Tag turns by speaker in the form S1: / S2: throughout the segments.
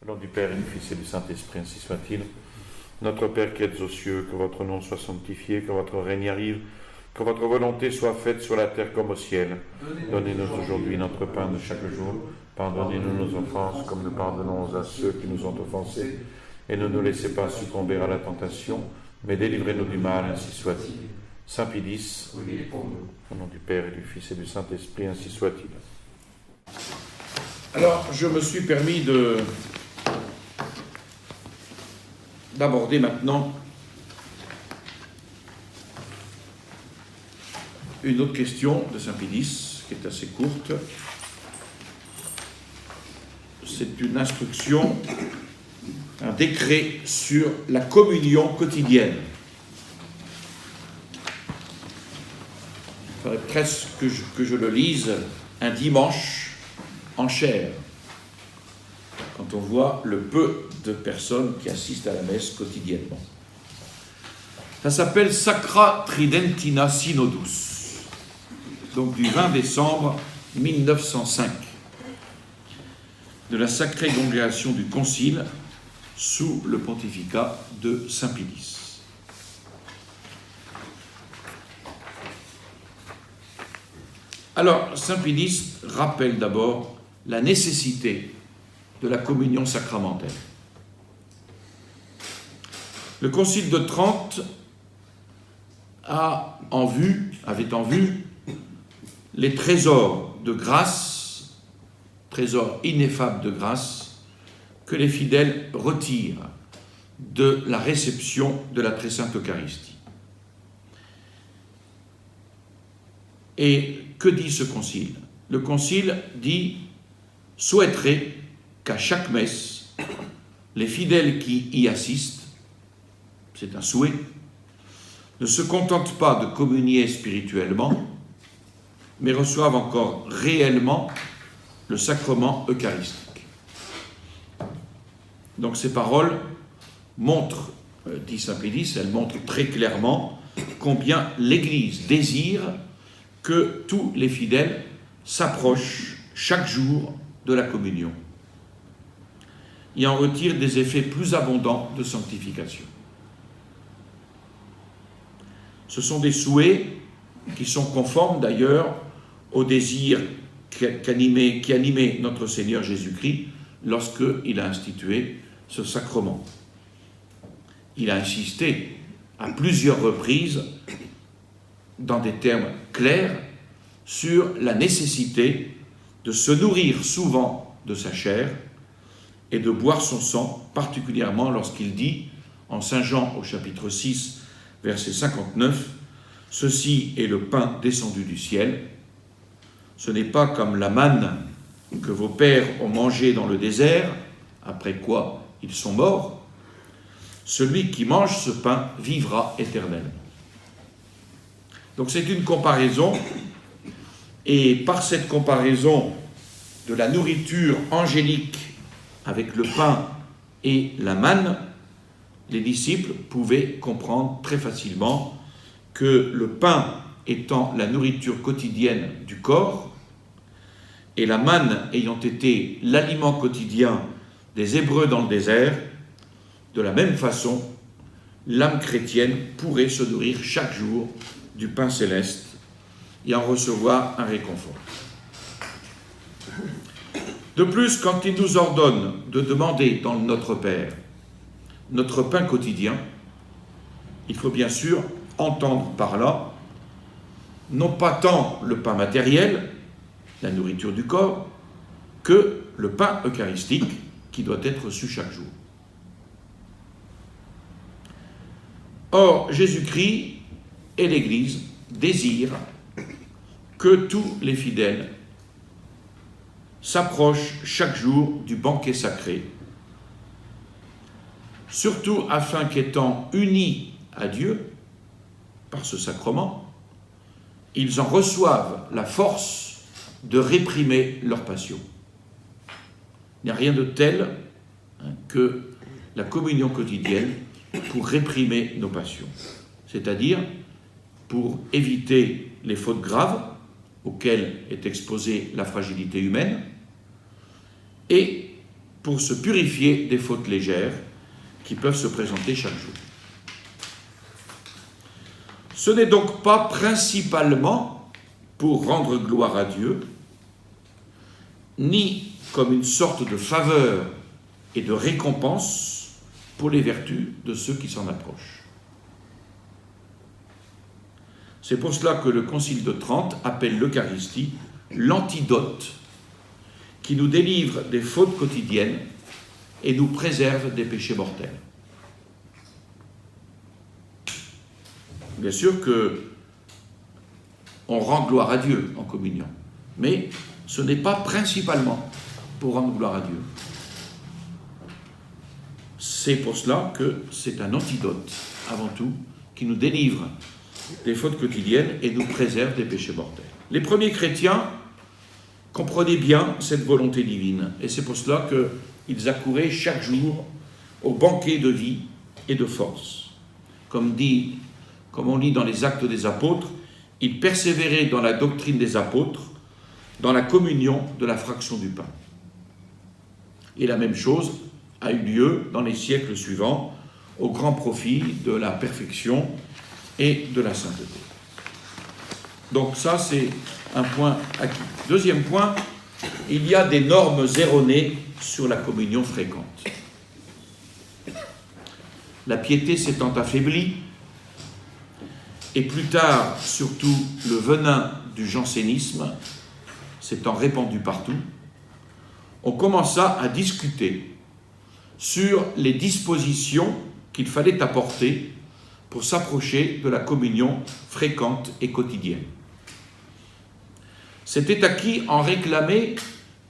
S1: Au nom du Père et du Fils et du Saint-Esprit, ainsi soit-il. Notre Père qui êtes aux cieux, que votre nom soit sanctifié, que votre règne arrive, que votre volonté soit faite sur la terre comme au ciel. Donnez-nous aujourd'hui notre pain de chaque jour. Pardonnez-nous nos offenses, comme nous pardonnons à ceux qui nous ont offensés. Et ne nous laissez pas succomber à la tentation, mais délivrez-nous du mal, ainsi soit-il. Saint Pilice, au nom du Père et du Fils et du Saint-Esprit, ainsi soit-il. Alors, je me suis permis d'aborder maintenant une autre question de Saint Pilice, qui est assez courte. C'est une instruction, un décret sur la communion quotidienne. Il faudrait presque que je le lise un dimanche en chair, quand on voit le peu de personnes qui assistent à la messe quotidiennement. Ça s'appelle Sacra Tridentina Synodus, donc du 20 décembre 1905, de la Sacrée Congrégation du Concile sous le pontificat de Saint Pilice. Alors, Saint Pilice rappelle d'abord la nécessité de la communion sacramentelle. Le Concile de Trente avait en vue les trésors de grâce, trésors ineffables de grâce, que les fidèles retirent de la réception de la Très Sainte Eucharistie. Et que dit ce Concile ? Le Concile souhaiterait qu'à chaque messe, les fidèles qui y assistent, c'est un souhait, ne se contentent pas de communier spirituellement, mais reçoivent encore réellement le sacrement eucharistique. Donc ces paroles montrent, dit Saint Pilice, elles montrent très clairement combien l'Église désire que tous les fidèles s'approchent chaque jour de la communion et en retirent des effets plus abondants de sanctification. Ce sont des souhaits qui sont conformes d'ailleurs au désir qui animait notre Seigneur Jésus-Christ lorsqu'il a institué ce sacrement. Il a insisté à plusieurs reprises, dans des termes clairs, sur la nécessité de se nourrir souvent de sa chair et de boire son sang, particulièrement lorsqu'il dit, en Saint Jean au chapitre 6, verset 59, « Ceci est le pain descendu du ciel. Ce n'est pas comme la manne que vos pères ont mangé dans le désert, après quoi ils sont morts. Celui qui mange ce pain vivra éternellement. » Donc c'est une comparaison, et par cette comparaison de la nourriture angélique avec le pain et la manne, les disciples pouvaient comprendre très facilement que le pain étant la nourriture quotidienne du corps, et la manne ayant été l'aliment quotidien des Hébreux dans le désert, de la même façon, l'âme chrétienne pourrait se nourrir chaque jour du pain céleste et en recevoir un réconfort. De plus, quand il nous ordonne de demander dans le Notre Père notre pain quotidien, il faut bien sûr entendre par là non pas tant le pain matériel, la nourriture du corps, que le pain eucharistique qui doit être reçu chaque jour. Or, Jésus-Christ et l'Église désirent que tous les fidèles s'approchent chaque jour du banquet sacré, surtout afin qu'étant unis à Dieu par ce sacrement, ils en reçoivent la force de réprimer leurs passions. Il n'y a rien de tel que la communion quotidienne pour réprimer nos passions, c'est-à-dire pour éviter les fautes graves auxquelles est exposée la fragilité humaine et pour se purifier des fautes légères qui peuvent se présenter chaque jour. Ce n'est donc pas principalement pour rendre gloire à Dieu, ni comme une sorte de faveur et de récompense pour les vertus de ceux qui s'en approchent. C'est pour cela que le Concile de Trente appelle l'Eucharistie l'antidote qui nous délivre des fautes quotidiennes et nous préserve des péchés mortels. Bien sûr que on rend gloire à Dieu en communion, mais ce n'est pas principalement pour rendre gloire à Dieu. C'est pour cela que c'est un antidote, avant tout, qui nous délivre des fautes quotidiennes et nous préserve des péchés mortels. Les premiers chrétiens comprenaient bien cette volonté divine, et c'est pour cela qu'ils accouraient chaque jour au banquet de vie et de force. Comme on lit dans les Actes des Apôtres, ils persévéraient dans la doctrine des apôtres, dans la communion de la fraction du pain. Et la même chose a eu lieu dans les siècles suivants, au grand profit de la perfection et de la sainteté. Donc ça, c'est un point acquis. Deuxième point, il y a des normes erronées sur la communion fréquente. La piété s'étant affaiblie, et plus tard, surtout, le venin du jansénisme s'étant répandu partout, on commença à discuter sur les dispositions qu'il fallait apporter pour s'approcher de la communion fréquente et quotidienne. C'était à qui en réclamer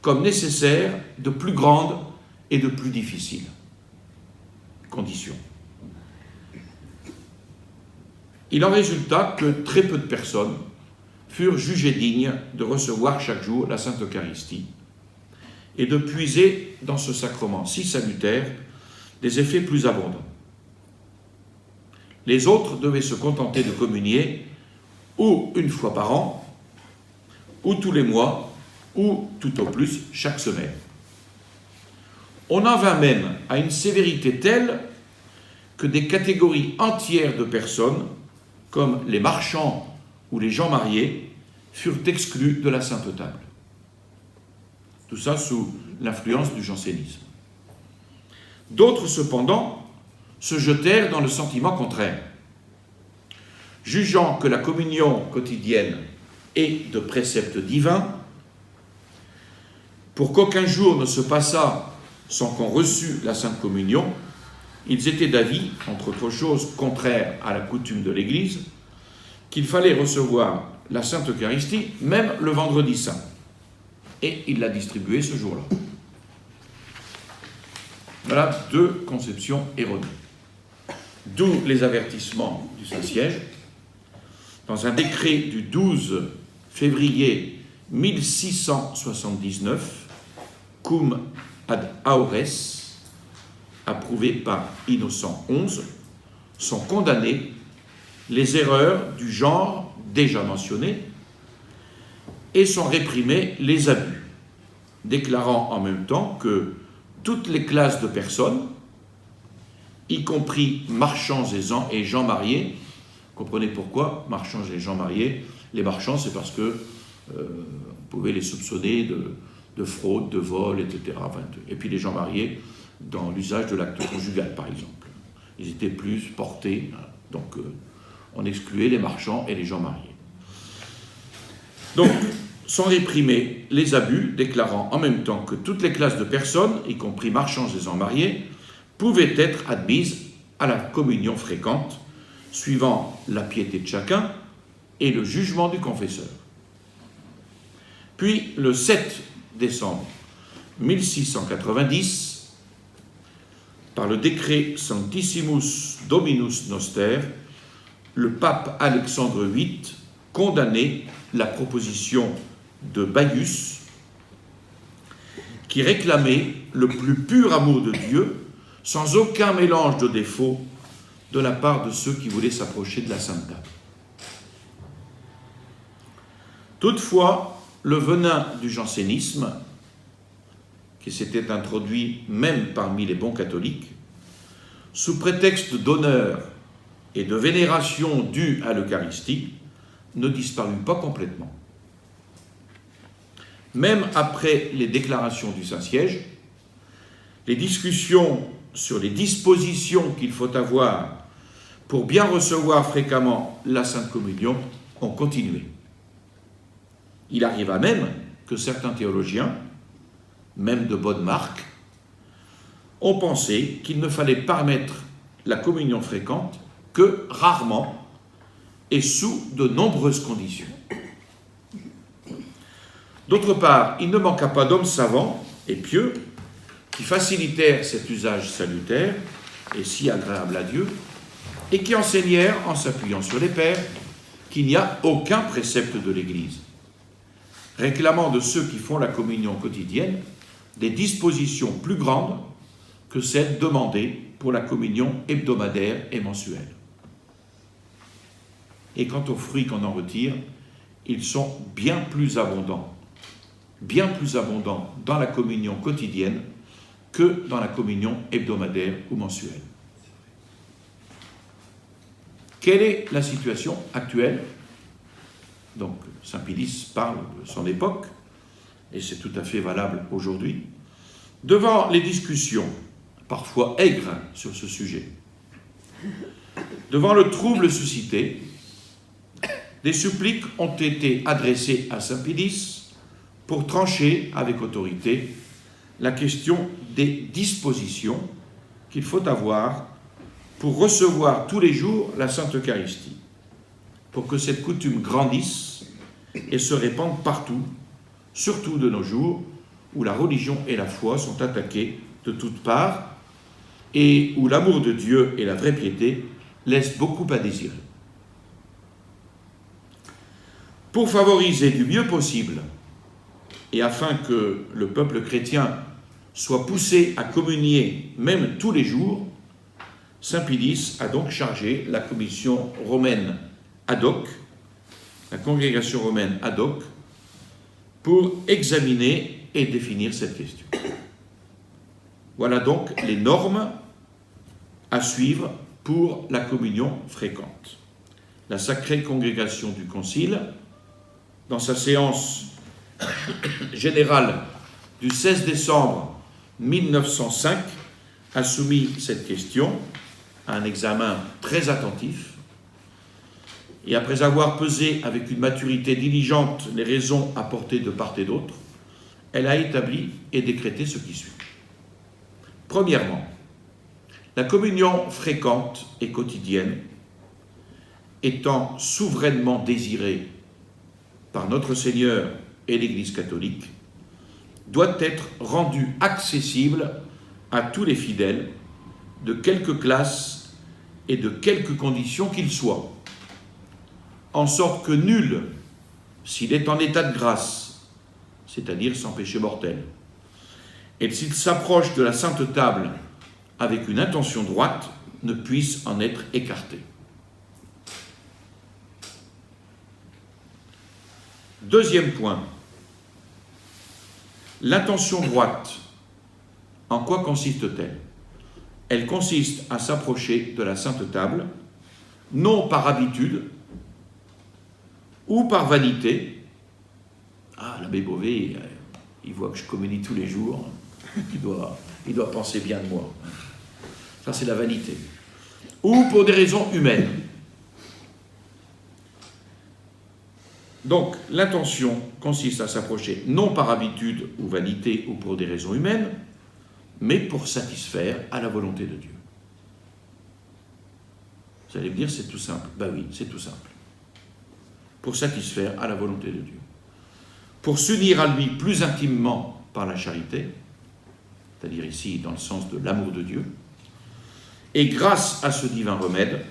S1: comme nécessaire de plus grandes et de plus difficiles conditions. Il en résulta que très peu de personnes furent jugées dignes de recevoir chaque jour la Sainte Eucharistie et de puiser dans ce sacrement si salutaire des effets plus abondants. Les autres devaient se contenter de communier ou une fois par an, ou tous les mois, ou tout au plus chaque semaine. On en vint même à une sévérité telle que des catégories entières de personnes, comme les marchands ou les gens mariés, furent exclus de la Sainte Table. Tout ça sous l'influence du jansénisme. D'autres, cependant, se jetèrent dans le sentiment contraire. Jugeant que la communion quotidienne est de précepte divin, pour qu'aucun jour ne se passât sans qu'on reçût la Sainte Communion, ils étaient d'avis, entre autres choses contraires à la coutume de l'Église, qu'il fallait recevoir la Sainte Eucharistie même le vendredi saint. Et ils la distribuaient ce jour-là. Voilà deux conceptions erronées. D'où les avertissements du Saint-Siège. Dans un décret du 12 février 1679, cum ad aures, approuvé par Innocent XI, sont condamnées les erreurs du genre déjà mentionnées et sont réprimés les abus, déclarant en même temps que toutes les classes de personnes, y compris marchands et gens mariés, comprenez pourquoi marchands et gens mariés, les marchands c'est parce que on pouvait les soupçonner de fraude, de vol, etc. Et puis les gens mariés dans l'usage de l'acte conjugal, par exemple. Ils étaient plus portés, donc on excluait les marchands et les gens mariés. Donc, sont réprimés les abus, déclarant en même temps que toutes les classes de personnes, y compris marchands et gens mariés, pouvaient être admises à la communion fréquente, suivant la piété de chacun et le jugement du confesseur. Puis, le 7 décembre 1690, par le décret Sanctissimus Dominus Noster, le pape Alexandre VIII condamnait la proposition de Baius, qui réclamait le plus pur amour de Dieu, sans aucun mélange de défauts de la part de ceux qui voulaient s'approcher de la Sainte Table. Toutefois, le venin du jansénisme, qui s'était introduit même parmi les bons catholiques, sous prétexte d'honneur et de vénération due à l'Eucharistie, ne disparut pas complètement. Même après les déclarations du Saint-Siège, les discussions sur les dispositions qu'il faut avoir pour bien recevoir fréquemment la Sainte Communion ont continué. Il arriva même que certains théologiens, même de bonne marque, ont pensé qu'il ne fallait permettre la communion fréquente que rarement et sous de nombreuses conditions. D'autre part, il ne manqua pas d'hommes savants et pieux qui facilitèrent cet usage salutaire et si agréable à Dieu, et qui enseignèrent, en s'appuyant sur les pères, qu'il n'y a aucun précepte de l'Église, réclamant de ceux qui font la communion quotidienne des dispositions plus grandes que celles demandées pour la communion hebdomadaire et mensuelle. Et quant aux fruits qu'on en retire, ils sont bien plus abondants dans la communion quotidienne que dans la communion hebdomadaire ou mensuelle. Quelle est la situation actuelle? Donc, saint Pilice parle de son époque, et c'est tout à fait valable aujourd'hui, devant les discussions, parfois aigres sur ce sujet, devant le trouble suscité, des suppliques ont été adressées à saint Pilice pour trancher avec autorité la question des dispositions qu'il faut avoir pour recevoir tous les jours la Sainte Eucharistie, pour que cette coutume grandisse et se répande partout, surtout de nos jours où la religion et la foi sont attaquées de toutes parts et où l'amour de Dieu et la vraie piété laissent beaucoup à désirer. Pour favoriser du mieux possible et afin que le peuple chrétien soit poussé à communier même tous les jours, saint Pilice a donc chargé la commission romaine ad hoc, la congrégation romaine ad hoc, pour examiner et définir cette question. Voilà donc les normes à suivre pour la communion fréquente. La Sacrée Congrégation du Concile, dans sa séance générale du 16 décembre 1905, a soumis cette question à un examen très attentif, et après avoir pesé avec une maturité diligente les raisons apportées de part et d'autre, elle a établi et décrété ce qui suit. Premièrement, la communion fréquente et quotidienne, étant souverainement désirée par notre Seigneur et l'Église catholique, doit être rendue accessible à tous les fidèles, de quelque classe et de quelque condition qu'ils soient, en sorte que nul, s'il est en état de grâce, c'est-à-dire sans péché mortel, et s'il s'approche de la Sainte Table avec une intention droite, ne puisse en être écarté. Deuxième point, l'intention droite, en quoi consiste-t-elle? Elle consiste à s'approcher de la Sainte Table, non par habitude ou par vanité. Ah, l'abbé Beauvais, il voit que je communie tous les jours, il doit penser bien de moi. Ça, c'est la vanité. Ou pour des raisons humaines. Donc, l'intention consiste à s'approcher non par habitude ou vanité ou pour des raisons humaines, mais pour satisfaire à la volonté de Dieu. Vous allez me dire, c'est tout simple. Ben oui, c'est tout simple. Pour satisfaire à la volonté de Dieu. Pour s'unir à lui plus intimement par la charité, c'est-à-dire ici dans le sens de l'amour de Dieu, et grâce à ce divin remède,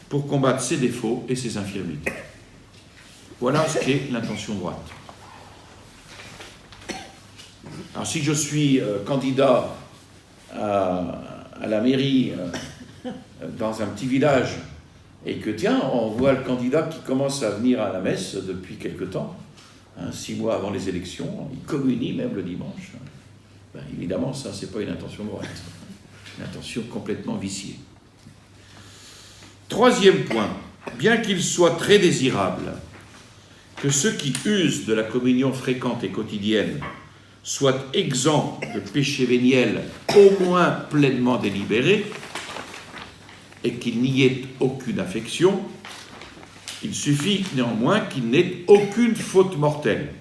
S1: pour combattre ses défauts et ses infirmités. Voilà ce qu'est l'intention droite. Alors si je suis candidat à la mairie dans un petit village et que tiens, on voit le candidat qui commence à venir à la messe depuis quelque temps, 6 mois avant les élections, il communie même le dimanche. Ben, évidemment, ça, ce n'est pas une intention droite. Une intention complètement viciée. Troisième point, bien qu'il soit très désirable que ceux qui usent de la communion fréquente et quotidienne soient exempts de péché véniel au moins pleinement délibéré et qu'il n'y ait aucune affection, il suffit néanmoins qu'il n'ait aucune faute mortelle,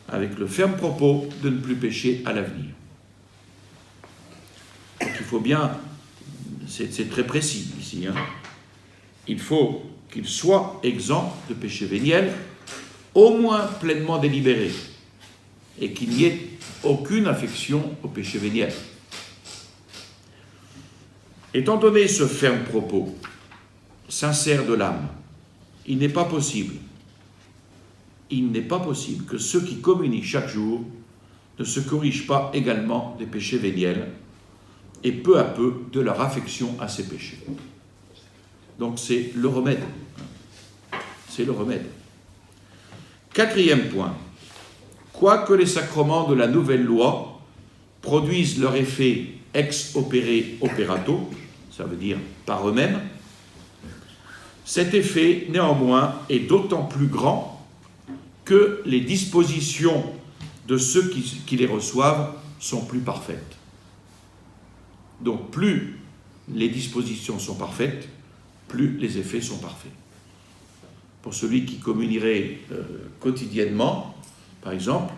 S1: avec le ferme propos de ne plus pécher à l'avenir. Donc il faut bien, c'est très précis ici, hein. Il faut qu'il soit exempt de péché véniel, au moins pleinement délibéré, et qu'il n'y ait aucune affection au péché véniel. Étant donné ce ferme propos, sincère de l'âme, il n'est pas possible que ceux qui communient chaque jour ne se corrigent pas également des péchés véniels et peu à peu de leur affection à ces péchés. Donc c'est le remède. C'est le remède. Quatrième point. Quoique les sacrements de la nouvelle loi produisent leur effet ex opere operato, ça veut dire par eux-mêmes, cet effet, néanmoins, est d'autant plus grand que les dispositions de ceux qui les reçoivent sont plus parfaites. Donc, plus les dispositions sont parfaites, plus les effets sont parfaits. Pour celui qui communierait quotidiennement, par exemple,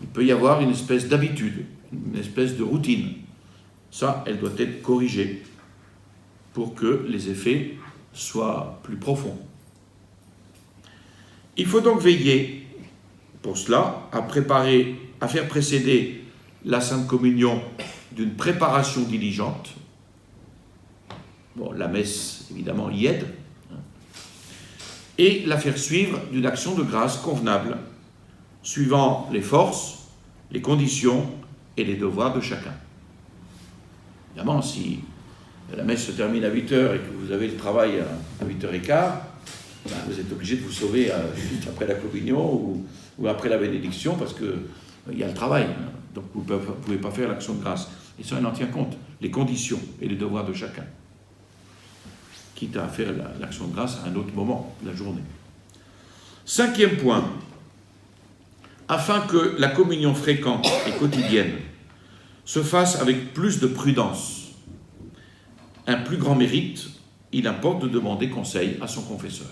S1: il peut y avoir une espèce d'habitude, une espèce de routine. Ça, elle doit être corrigée pour que les effets soient plus profonds. Il faut donc veiller, pour cela, à faire précéder la Sainte Communion d'une préparation diligente. Bon, la messe, évidemment, y aide. Et la faire suivre d'une action de grâce convenable, suivant les forces, les conditions et les devoirs de chacun. Évidemment, si la messe se termine à 8h et que vous avez le travail à 8h15, ben vous êtes obligé de vous sauver juste après la communion ou après la bénédiction parce qu'il y a le travail. Donc vous ne pouvez pas faire l'action de grâce. Et ça, on en tient compte, les conditions et les devoirs de chacun. Quitte à faire l'action de grâce à un autre moment de la journée. Cinquième point. Afin que la communion fréquente et quotidienne se fasse avec plus de prudence, un plus grand mérite, il importe de demander conseil à son confesseur.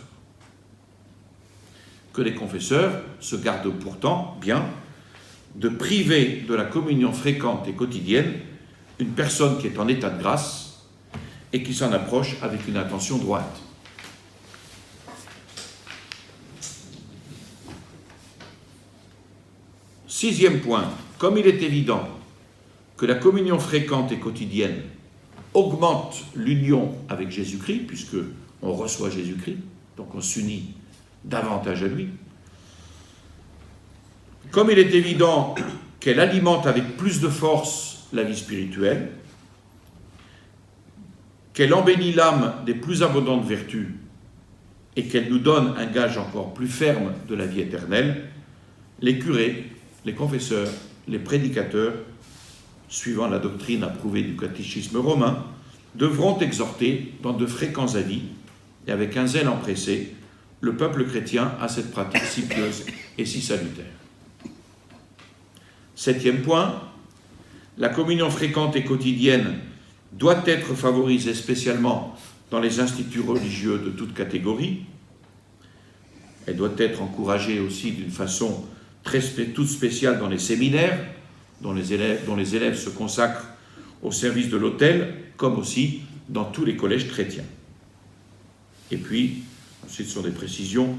S1: Que les confesseurs se gardent pourtant bien de priver de la communion fréquente et quotidienne une personne qui est en état de grâce et qui s'en approche avec une intention droite. Sixième point, comme il est évident que la communion fréquente et quotidienne augmente l'union avec Jésus-Christ, puisque on reçoit Jésus-Christ, donc on s'unit davantage à lui. Comme il est évident qu'elle alimente avec plus de force la vie spirituelle, qu'elle embellit l'âme des plus abondantes vertus et qu'elle nous donne un gage encore plus ferme de la vie éternelle, les curés, les confesseurs, les prédicateurs, suivant la doctrine approuvée du catéchisme romain, devront exhorter dans de fréquents avis et avec un zèle empressé le peuple chrétien à cette pratique si pieuse et si salutaire. Septième point, la communion fréquente et quotidienne doit être favorisée spécialement dans les instituts religieux de toute catégorie. Elle doit être encouragée aussi d'une façon toute spéciale dans les séminaires, dont les élèves se consacrent au service de l'autel, comme aussi dans tous les collèges chrétiens. Et puis, ensuite, ce sont des précisions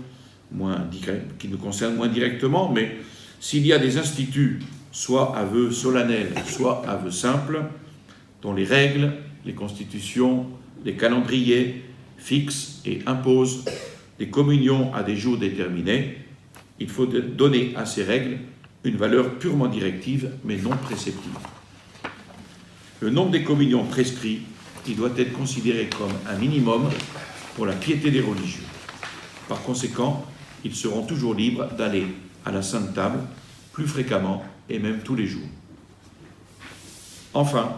S1: qui nous concernent moins directement, mais s'il y a des instituts, soit à vœux solennels, soit à vœux simples, dont les règles, les constitutions, les calendriers fixent et imposent des communions à des jours déterminés, il faut donner à ces règles une valeur purement directive, mais non préceptive. Le nombre des communions prescrits, il doit être considéré comme un minimum pour la piété des religieux. Par conséquent, ils seront toujours libres d'aller à la Sainte Table plus fréquemment et même tous les jours. Enfin,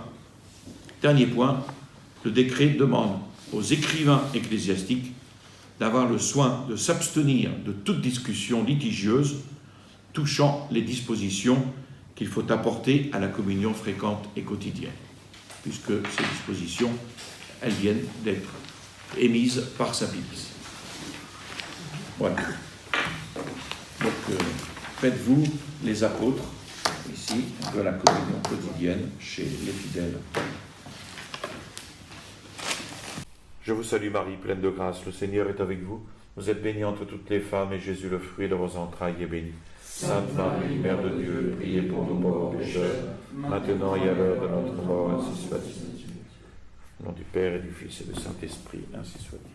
S1: dernier point, le décret demande aux écrivains ecclésiastiques d'avoir le soin de s'abstenir de toute discussion litigieuse touchant les dispositions qu'il faut apporter à la communion fréquente et quotidienne, puisque ces dispositions, elles viennent d'être émises par Saint Pie. Voilà. Donc, faites-vous les apôtres, ici, de la communion quotidienne chez les fidèles. Je vous salue Marie, pleine de grâce, le Seigneur est avec vous. Vous êtes bénie entre toutes les femmes, et Jésus, le fruit de vos entrailles, est béni. Sainte Marie, Mère de Dieu, priez pour nous pauvres pécheurs, maintenant et à l'heure de notre mort, ainsi soit-il. Au nom du Père et du Fils et du Saint-Esprit, ainsi soit-il.